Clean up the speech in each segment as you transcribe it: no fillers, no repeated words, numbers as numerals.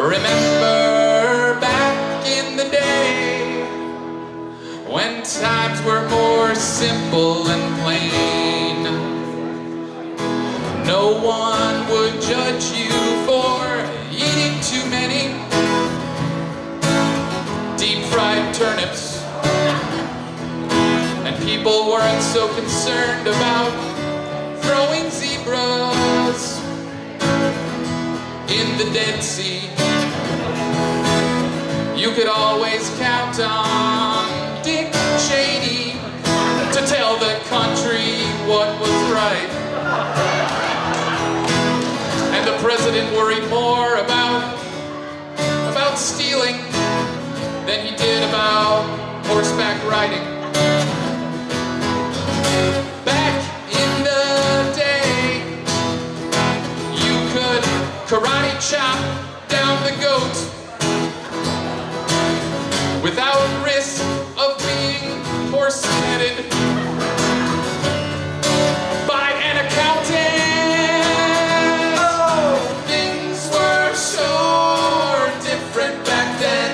Remember back in the day when times were more simple and plain. No one would judge you for eating too many deep-fried turnips, and people weren't so concerned about throwing zebras in the Dead Sea. You could always count on Dick Cheney to tell the country what was right. And the president worried more about stealing than he did about horseback riding. Back in the day, you could karate chop down the goat without risk of being horse-headed by an accountant. Oh, things were sure different back then.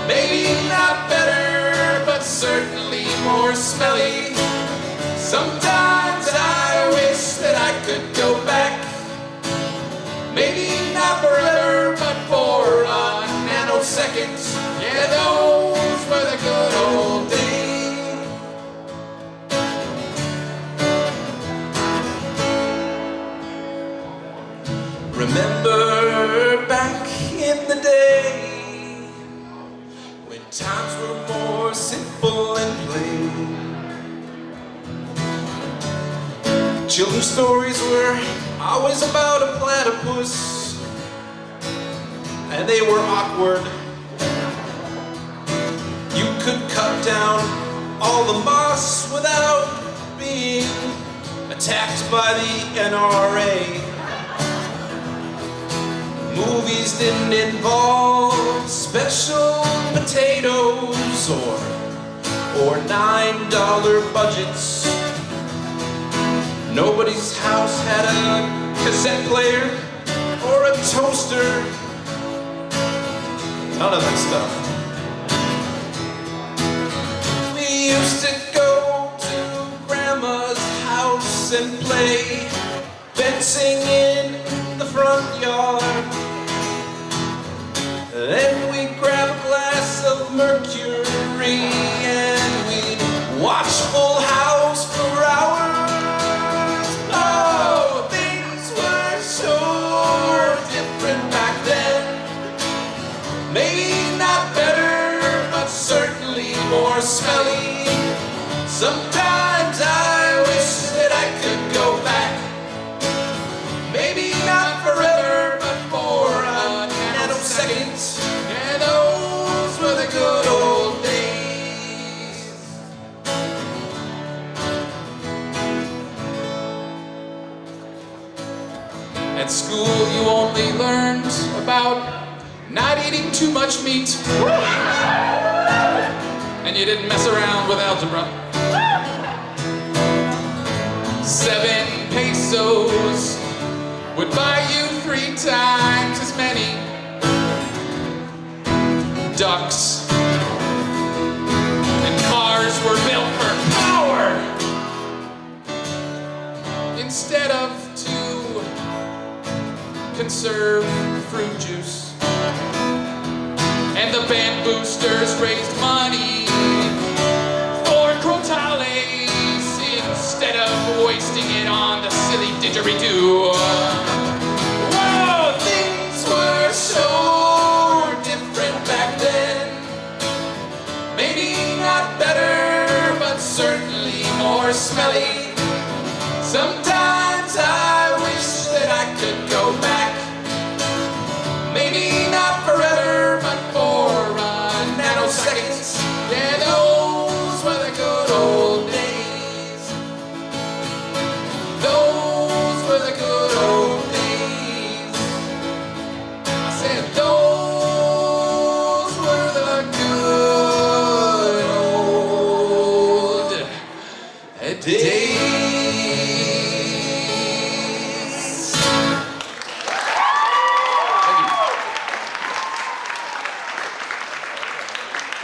Maybe not better, but certainly more smelly. Sometimes I wish that I could go back. Maybe not forever, but for a nanosecond. Yeah, those were the good old days. Remember back in the day when times were more simple and plain. Children's stories were always about a platypus, and they were awkward. You could cut down all the moss without being attacked by the NRA. Movies didn't involve special potatoes or $9 budgets. Nobody's house had a cassette player or a toaster. None of that stuff. We used to go to Grandma's house and play fencing in the front yard. Then we'd grab a glass of Mercury and we'd watch Full House for hours. Oh, things were so different back then. Maybe not better, but certainly more smelly. Sometimes I wish that I could go back. Maybe not forever, but for a nanosecond. Yeah, those were the good old days. At school you only learned about not eating too much meat. And you didn't mess around with algebra. 7 pesos would buy you 3 times as many ducks. And cars were built for power instead of to conserve fruit juice. And the band boosters raised money for crotales instead of wasting it on the silly didgeridoo.